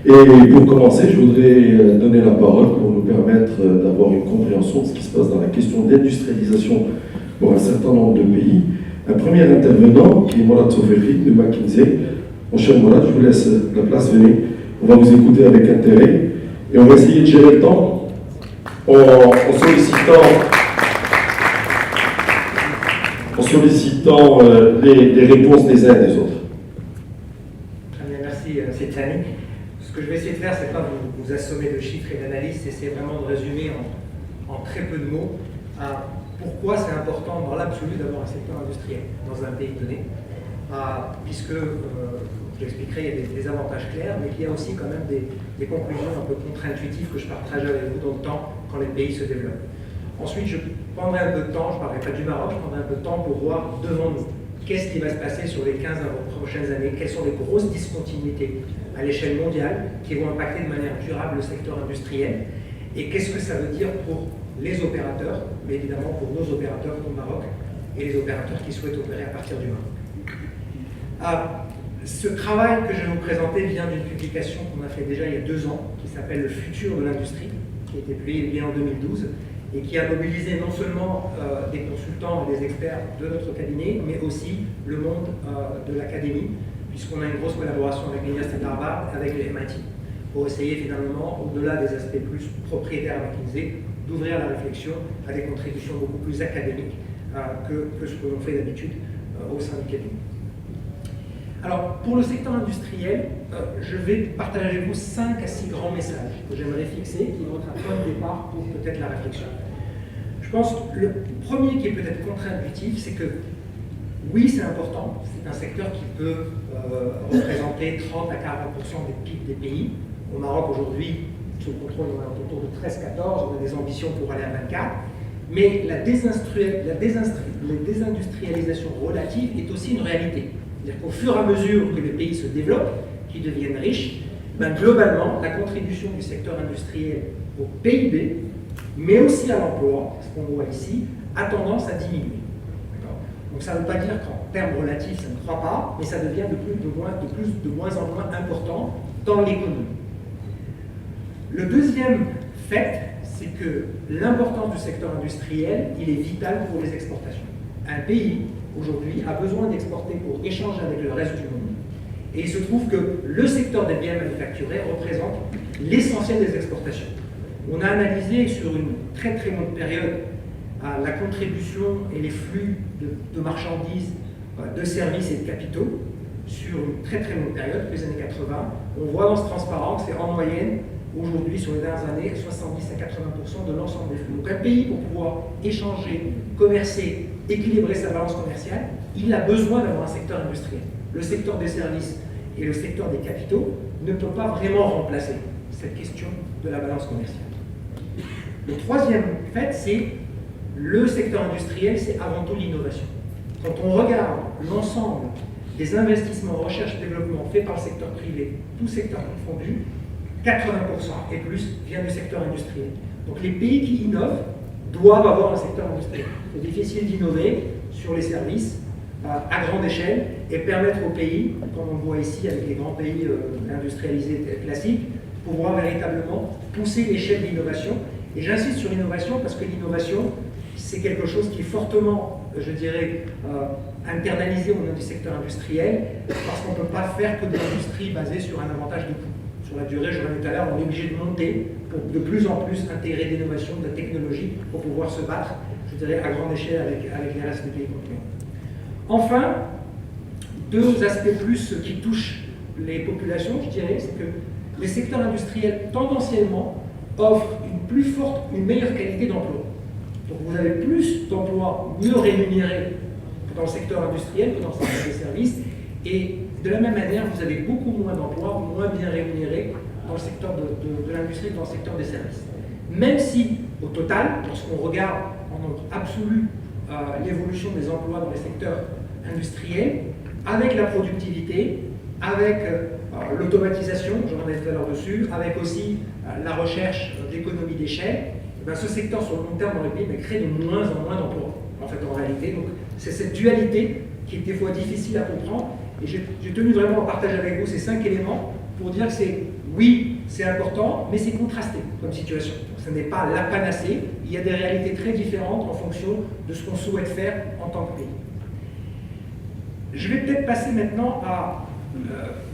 Et pour commencer, je voudrais donner la parole pour nous permettre d'avoir une compréhension de ce qui se passe dans la question d'industrialisation pour un certain nombre de pays. Un premier intervenant, qui est Morad Soferi de McKinsey. Mon cher Morad, je vous laisse la place, venez. On va vous écouter avec intérêt et on va essayer de gérer le temps en sollicitant les réponses des uns et des autres. Très bien, merci Stéphanie. Ce que je vais essayer de faire, c'est pas vous assommer de chiffres et d'analyses, c'est vraiment de résumer en très peu de mots pourquoi c'est important dans l'absolu d'avoir un secteur industriel dans un pays donné, puisque, je l'expliquerai, il y a des avantages clairs, mais qu'il y a aussi quand même des conclusions un peu contre-intuitives que je partage avec vous dans le temps quand les pays se développent. Ensuite, je prendrai un peu de temps, je ne parlerai pas du Maroc, je prendrai un peu de temps pour voir devant nous qu'est-ce qui va se passer sur les 15 prochaines années, quelles sont les grosses discontinuités à l'échelle mondiale qui vont impacter de manière durable le secteur industriel, et qu'est-ce que ça veut dire pour les opérateurs, mais évidemment pour nos opérateurs au Maroc et les opérateurs qui souhaitent opérer à partir du Maroc. Ce travail que je vais vous présenter vient d'une publication qu'on a fait déjà il y a 2 ans, qui s'appelle Le futur de l'industrie, qui a été publiée en 2012, et qui a mobilisé non seulement des consultants et des experts de notre cabinet, mais aussi le monde de l'académie, puisqu'on a une grosse collaboration avec l'Université d'Harvard, avec le MIT, pour essayer finalement, au-delà des aspects plus propriétaires à McKinsey, d'ouvrir la réflexion à des contributions beaucoup plus académiques que ce que l'on fait d'habitude au sein du cabinet. Alors, pour le secteur industriel, je vais partager avec vous 5 à 6 grands messages que j'aimerais fixer, qui vont être un point de départ pour peut-être la réflexion. Je pense que le premier qui est peut-être contre-intuitif, c'est que oui, c'est important, c'est un secteur qui peut représenter 30 à 40% des PIB des pays. Au Maroc, aujourd'hui, sous le contrôle, on est autour de 13-14, on a des ambitions pour aller à 24, mais la désindustrialisation relative est aussi une réalité. C'est-à-dire qu'au fur et à mesure que les pays se développent, qu'ils deviennent riches, globalement, la contribution du secteur industriel au PIB, mais aussi à l'emploi, ce qu'on voit ici, a tendance à diminuer. Donc ça ne veut pas dire qu'en termes relatifs, ça ne croît pas, mais ça devient de moins en moins important dans l'économie. Le deuxième fait, c'est que l'importance du secteur industriel, il est vital pour les exportations. Un pays, aujourd'hui, a besoin d'exporter pour échanger avec le reste du monde. Et il se trouve que le secteur des biens manufacturés représente l'essentiel des exportations. On a analysé sur une très très longue période la contribution et les flux de marchandises, de services et de capitaux sur une très très longue période, les années 80. On voit dans ce transparent que c'est en moyenne, aujourd'hui, sur les dernières années, 70 à 80% de l'ensemble des flux. Donc un pays, pour pouvoir échanger, commercer, équilibrer sa balance commerciale, il a besoin d'avoir un secteur industriel. Le secteur des services et le secteur des capitaux ne peut pas vraiment remplacer cette question de la balance commerciale. Le troisième fait, c'est le secteur industriel, c'est avant tout l'innovation. Quand on regarde l'ensemble des investissements recherche-développement faits par le secteur privé, tout secteur confondu, 80% et plus vient du secteur industriel. Donc les pays qui innovent doivent avoir un secteur industriel. C'est difficile d'innover sur les services à grande échelle et permettre aux pays, comme on le voit ici avec les grands pays industrialisés classiques, pouvoir véritablement pousser l'échelle d'innovation. Et j'insiste sur l'innovation parce que l'innovation, c'est quelque chose qui est fortement, je dirais, internalisé au niveau du secteur industriel, parce qu'on ne peut pas faire que de l'industrie basée sur un avantage de coût. Sur la durée, je reviens tout à l'heure, on est obligé de monter pour de plus en plus intégrer de l'innovation, de la technologie, pour pouvoir se battre, je dirais, à grande échelle avec les restes des pays concurrents. Enfin, 2 aspects plus qui touchent les populations, je dirais, c'est que les secteurs industriels, tendanciellement, offrent une meilleure qualité d'emploi. Donc vous avez plus d'emplois mieux rémunérés dans le secteur industriel que dans le secteur des services, et de la même manière, vous avez beaucoup moins d'emplois, moins bien rémunérés dans le secteur de l'industrie que dans le secteur des services. Même si, au total, lorsqu'on regarde en nombre absolu l'évolution des emplois dans les secteurs industriels, avec la productivité, avec l'automatisation, j'en ai tout à l'heure dessus, avec aussi la recherche d'économie d'échelle, ce secteur sur le long terme dans les pays crée de moins en moins d'emplois, en fait, en réalité. Donc c'est cette dualité qui est des fois difficile à comprendre, et j'ai tenu vraiment à partager avec vous ces 5 éléments pour dire que c'est Oui, c'est important, mais c'est contrasté comme situation. Donc, ce n'est pas la panacée. Il y a des réalités très différentes en fonction de ce qu'on souhaite faire en tant que pays. Je vais peut-être passer maintenant à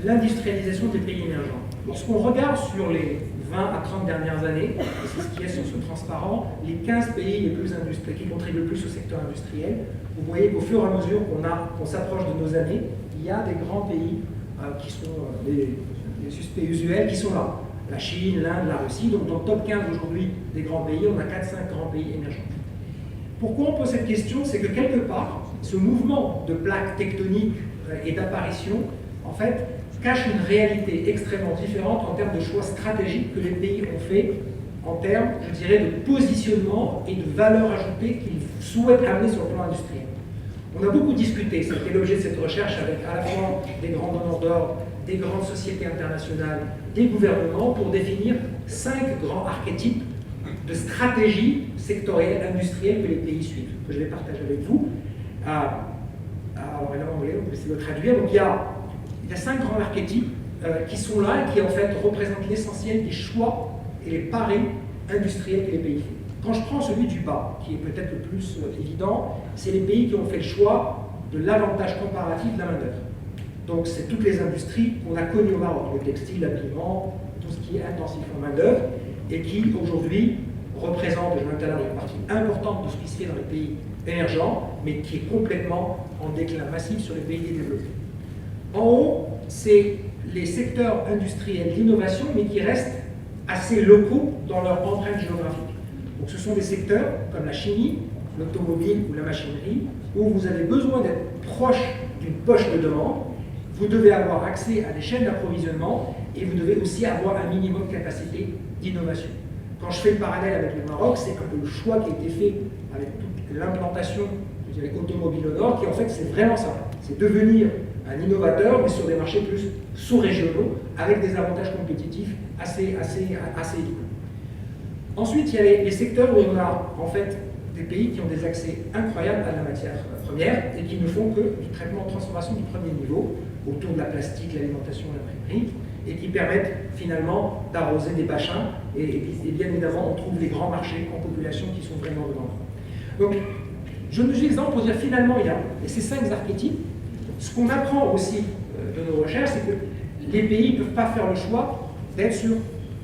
l'industrialisation des pays émergents. Lorsqu'on regarde sur les 20 à 30 dernières années, et c'est ce qui est sur ce transparent, les 15 pays les plus qui contribuent le plus au secteur industriel, vous voyez qu'au fur et à mesure qu'on s'approche de nos années, il y a des grands pays qui sont les suspects usuels qui sont là. La Chine, l'Inde, la Russie. Donc dans le top 15 aujourd'hui des grands pays, on a 4-5 grands pays émergents. Pourquoi on pose cette question? C'est que quelque part, ce mouvement de plaques tectoniques et d'apparition, en fait, cache une réalité extrêmement différente en termes de choix stratégiques que les pays ont fait, en termes, je dirais, de positionnement et de valeur ajoutée qu'ils souhaitent amener sur le plan industriel. On a beaucoup discuté, c'était l'objet de cette recherche, avec à la fois des grands donneurs d'ordre, des grandes sociétés internationales, des gouvernements, pour définir 5 grands archétypes de stratégie sectorielle, industrielle que les pays suivent, que je vais partager avec vous. Alors, en anglais, on peut essayer de le traduire. Donc, il y a 5 grands archétypes qui sont là et qui, en fait, représentent l'essentiel des choix et les paris industriels que les pays font. Quand je prends celui du bas, qui est peut-être le plus évident, c'est les pays qui ont fait le choix de l'avantage comparatif de la main-d'œuvre. Donc, c'est toutes les industries qu'on a connues au Maroc, le textile, l'habillement, tout ce qui est intensif en main-d'œuvre, et qui, aujourd'hui, représentent, je vais tout à l'heure, une partie importante de ce qui se fait dans les pays émergents, mais qui est complètement en déclin massif sur les pays développés. En haut, c'est les secteurs industriels d'innovation, mais qui restent assez locaux dans leur empreinte géographique. Donc, ce sont des secteurs comme la chimie, l'automobile ou la machinerie, où vous avez besoin d'être proche d'une poche de demande. Vous devez avoir accès à des chaînes d'approvisionnement et vous devez aussi avoir un minimum de capacité d'innovation. Quand je fais le parallèle avec le Maroc, c'est un peu le choix qui a été fait avec toute l'implantation, je dirais, automobile au nord, qui en fait c'est vraiment ça. C'est devenir un innovateur, mais sur des marchés plus sous-régionaux, avec des avantages compétitifs assez élevés. Ensuite, il y a les secteurs où on a en fait des pays qui ont des accès incroyables à la matière première et qui ne font que du traitement de transformation du premier niveau, autour de la plastique, l'alimentation, l'imprimerie, et qui permettent finalement d'arroser des bachins. Et bien évidemment, on trouve les grands marchés en population qui sont vraiment devant nous. Donc, je me suis exemple pour dire finalement, il y a ces 5 archétypes. Ce qu'on apprend aussi de nos recherches, c'est que les pays ne peuvent pas faire le choix d'être sur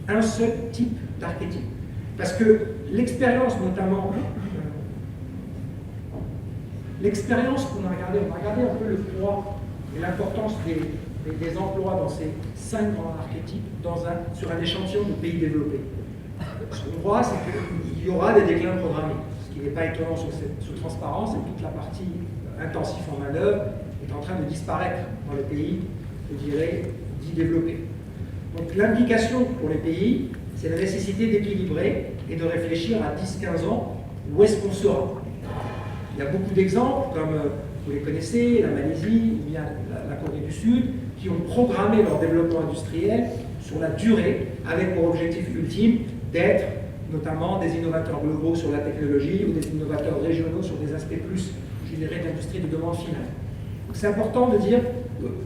un seul type d'archétype. Parce que l'expérience, notamment, l'expérience qu'on a regardée, on a regardé un peu le poids et l'importance des emplois dans ces 5 grands archétypes sur un échantillon de pays développés. Ce qu'on voit, c'est qu'il y aura des déclins programmés. Ce qui n'est pas étonnant sur cette transparence, c'est que toute la partie intensive en main-d'œuvre est en train de disparaître dans les pays, je dirais, dits développés. Donc l'implication pour les pays, c'est la nécessité d'équilibrer et de réfléchir à 10-15 ans où est-ce qu'on sera. Il y a beaucoup d'exemples, comme vous les connaissez, la Malaisie ou bien la Corée du Sud, qui ont programmé leur développement industriel sur la durée, avec pour objectif ultime d'être notamment des innovateurs globaux sur la technologie ou des innovateurs régionaux sur des aspects plus, je dirais, d'industrie de demande finale. Donc c'est important de dire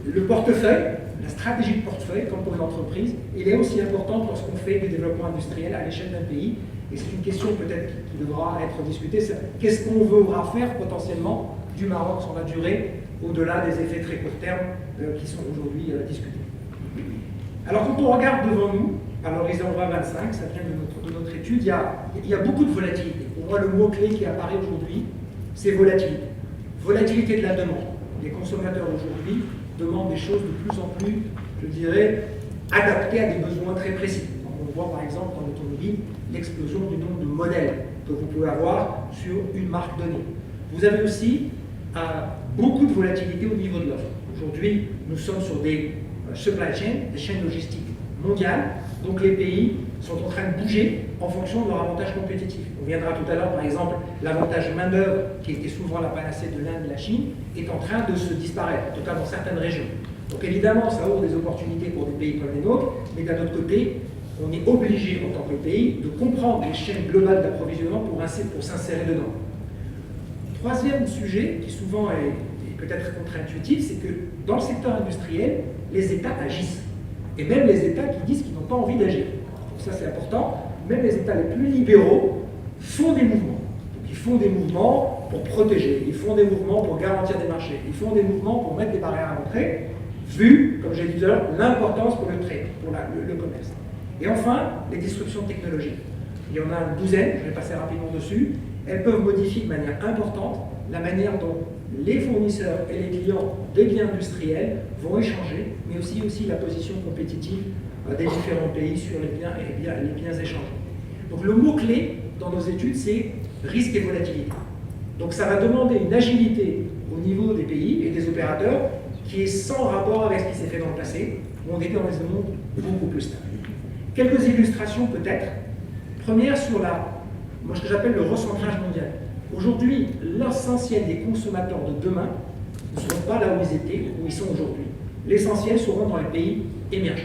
le portefeuille, la stratégie de portefeuille, comme pour une entreprise, il est aussi important lorsqu'on fait du développement industriel à l'échelle d'un pays. Et c'est une question peut-être qui devra être discutée, c'est qu'est-ce qu'on voudra faire potentiellement du Maroc sur la durée, au-delà des effets très court terme qui sont aujourd'hui discutés. Alors quand on regarde devant nous, à l'horizon 2025, ça vient de notre étude, il y a beaucoup de volatilité. Pour moi, le mot-clé qui apparaît aujourd'hui, c'est volatilité. Volatilité de la demande. Les consommateurs aujourd'hui demandent des choses de plus en plus, je dirais, adaptées à des besoins très précis. Donc on voit par exemple dans l'automobile l'explosion du nombre de modèles que vous pouvez avoir sur une marque donnée. Vous avez aussi beaucoup de volatilité au niveau de l'offre. Aujourd'hui, nous sommes sur des supply chains, des chaînes logistiques mondiales, donc les pays sont en train de bouger en fonction de leur avantage compétitif. On viendra tout à l'heure, par exemple, l'avantage main-d'œuvre, qui était souvent la panacée de l'Inde et de la Chine, est en train de se disparaître, en tout cas dans certaines régions. Donc évidemment, ça ouvre des opportunités pour des pays comme les nôtres, mais d'un autre côté, on est obligé en tant que pays de comprendre les chaînes globales d'approvisionnement pour s'insérer dedans. Troisième sujet, qui souvent est peut-être contre-intuitif, c'est que dans le secteur industriel, les États agissent. Et même les États qui disent qu'ils n'ont pas envie d'agir. Donc ça c'est important. Même les États les plus libéraux font des mouvements. Donc ils font des mouvements pour protéger, ils font des mouvements pour garantir des marchés, ils font des mouvements pour mettre des barrières à l'entrée, vu, comme j'ai dit tout à l'heure, l'importance pour le trade, pour le commerce. Et enfin, les disruptions technologiques. Il y en a une douzaine, je vais passer rapidement dessus. Elles peuvent modifier de manière importante la manière dont les fournisseurs et les clients des biens industriels vont échanger, mais aussi la position compétitive des différents pays sur les biens et les biens échangés. Donc le mot-clé dans nos études, c'est risque et volatilité. Donc ça va demander une agilité au niveau des pays et des opérateurs qui est sans rapport avec ce qui s'est fait dans le passé, où on était dans un monde beaucoup plus stable. Quelques illustrations peut-être. Première sur ce que j'appelle le recentrage mondial. Aujourd'hui, l'essentiel des consommateurs de demain ne seront pas là où ils étaient, où ils sont aujourd'hui. L'essentiel seront dans les pays émergents.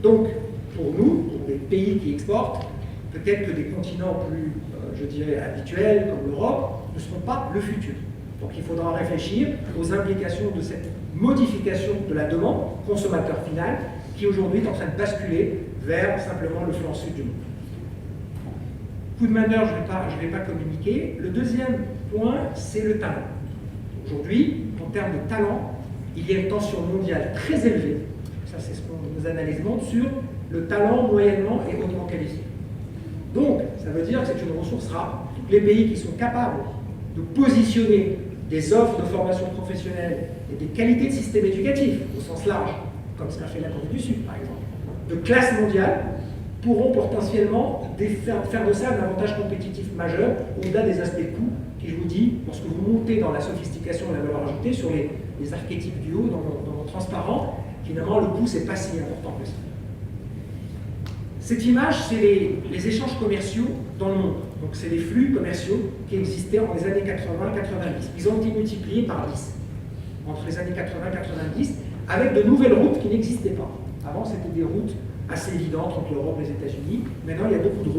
Donc, pour nous, pour les pays qui exportent, peut-être que des continents plus, je dirais, habituels, comme l'Europe, ne seront pas le futur. Donc il faudra réfléchir aux implications de cette modification de la demande consommateur final, qui aujourd'hui est en train de basculer vers simplement le flanc sud du monde. Coup de main-d'œuvre, je ne vais pas communiquer. Le deuxième point, c'est le talent. Aujourd'hui, en termes de talent, il y a une tension mondiale très élevée, ça c'est ce que nos analyses montrent, sur le talent moyennement et hautement qualifié. Donc, ça veut dire que c'est une ressource rare. Les pays qui sont capables de positionner des offres de formation professionnelle et des qualités de système éducatif, au sens large, comme ce qu'a fait la Corée du Sud, par exemple, de classe mondiale, pourront potentiellement faire de ça un avantage compétitif majeur au-delà des aspects coûts qui, je vous dis, lorsque vous montez dans la sophistication et la valeur ajoutée sur les archétypes du haut, dans le transparent, finalement, le coût, c'est pas si important que ça. Cette image, c'est les échanges commerciaux dans le monde. Donc, c'est les flux commerciaux qui existaient en les années 80-90. Ils ont été multipliés par 10 entre les années 80-90 avec de nouvelles routes qui n'existaient pas. Avant, c'était des routes assez évidentes entre l'Europe et les États-Unis. Maintenant, il y a beaucoup de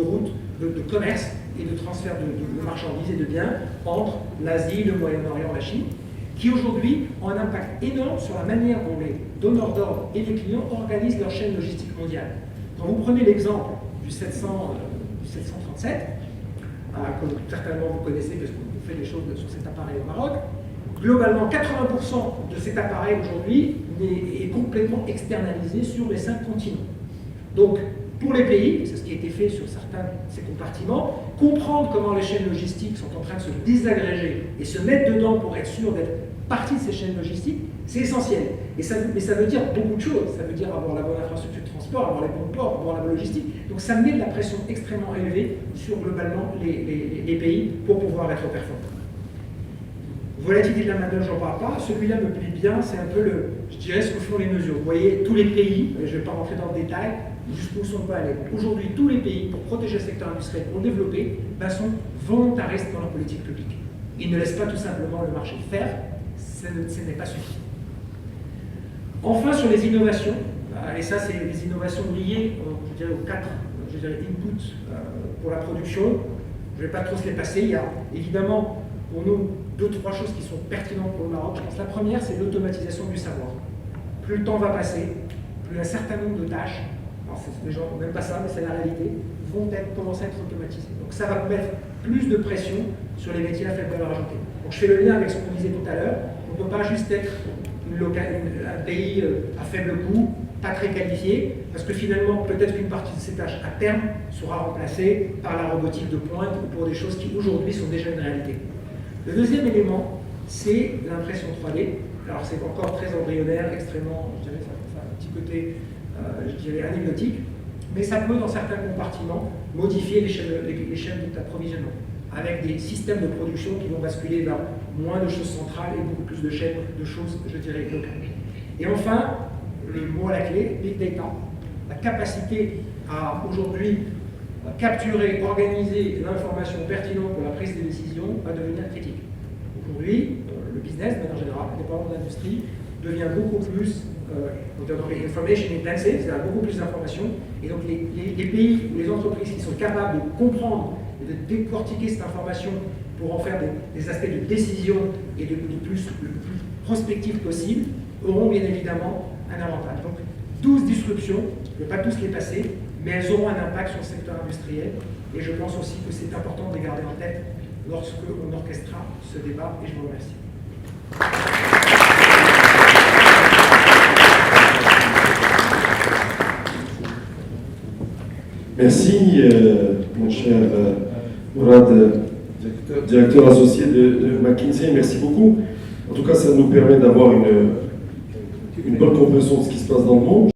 routes de commerce et de transfert de marchandises et de biens entre l'Asie, le Moyen-Orient, la Chine, qui aujourd'hui ont un impact énorme sur la manière dont les donneurs d'ordre et les clients organisent leur chaîne logistique mondiale. Quand vous prenez l'exemple du 737, que certainement vous connaissez parce qu'on fait des choses sur cet appareil au Maroc, globalement 80% de cet appareil aujourd'hui est complètement externalisé sur les 5 continents. Donc, pour les pays, c'est ce qui a été fait sur certains de ces compartiments, comprendre comment les chaînes logistiques sont en train de se désagréger et se mettre dedans pour être sûr d'être partie de ces chaînes logistiques, c'est essentiel. Mais ça veut dire beaucoup de choses. Ça veut dire avoir la bonne infrastructure de transport, avoir les bons ports, avoir la bonne logistique. Donc ça met de la pression extrêmement élevée sur globalement les pays pour pouvoir être performants. Volatilité de la main-d'œuvre, j'en parle pas. Celui-là me plaît bien, c'est un peu je dirais ce que font les mesures. Vous voyez, tous les pays, je ne vais pas rentrer dans le détail, jusqu'où sont pas allés. Aujourd'hui, tous les pays, pour protéger le secteur industriel, pour le développer, sont volontaristes dans leur politique publique. Ils ne laissent pas tout simplement le marché faire, ce n'est pas suffisant. Enfin, sur les innovations, et ça, c'est les innovations liées, je dirais, aux 4 inputs pour la production. Je ne vais pas trop se les passer. Il y a évidemment, pour nous, 2-3 choses qui sont pertinentes pour le Maroc. Je pense que la première, c'est l'automatisation du savoir. Plus le temps va passer, plus un certain nombre de tâches, alors les gens n'aiment pas ça, mais c'est la réalité, vont commencer à être automatisées. Donc ça va mettre plus de pression sur les métiers à faible valeur ajoutée. Donc je fais le lien avec ce qu'on disait tout à l'heure. On ne peut pas juste être un pays à faible coût, pas très qualifié, parce que finalement, peut-être qu'une partie de ces tâches à terme sera remplacée par la robotique de pointe ou pour des choses qui aujourd'hui sont déjà une réalité. Le deuxième élément, c'est l'impression 3D. Alors c'est encore très embryonnaire, extrêmement, je dirais, ça a un petit côté, je dirais, anecdotique, mais ça peut, dans certains compartiments, modifier les chaînes d'approvisionnement, avec des systèmes de production qui vont basculer vers moins de choses centrales et beaucoup plus de chaînes de choses, je dirais, locales. Et enfin, le mot à la clé, Big Data, la capacité à aujourd'hui capturer, organiser l'information pertinente pour la prise de décision va devenir critique. Aujourd'hui, le business, mais en général, indépendamment de l'industrie, devient beaucoup plus information intensive, c'est-à-dire beaucoup plus d'informations. Et donc les pays ou les entreprises qui sont capables de comprendre et de décortiquer cette information pour en faire des aspects de décision et le plus prospectif possible, auront bien évidemment un avantage. Donc 12 disruptions, je ne vais pas tous les passer, mais elles auront un impact sur le secteur industriel. Et je pense aussi que c'est important de les garder en tête lorsque on orchestrera ce débat. Et je vous remercie. Merci, mon cher Mourad, directeur associé de McKinsey. Merci beaucoup. En tout cas, ça nous permet d'avoir une bonne compréhension de ce qui se passe dans le monde.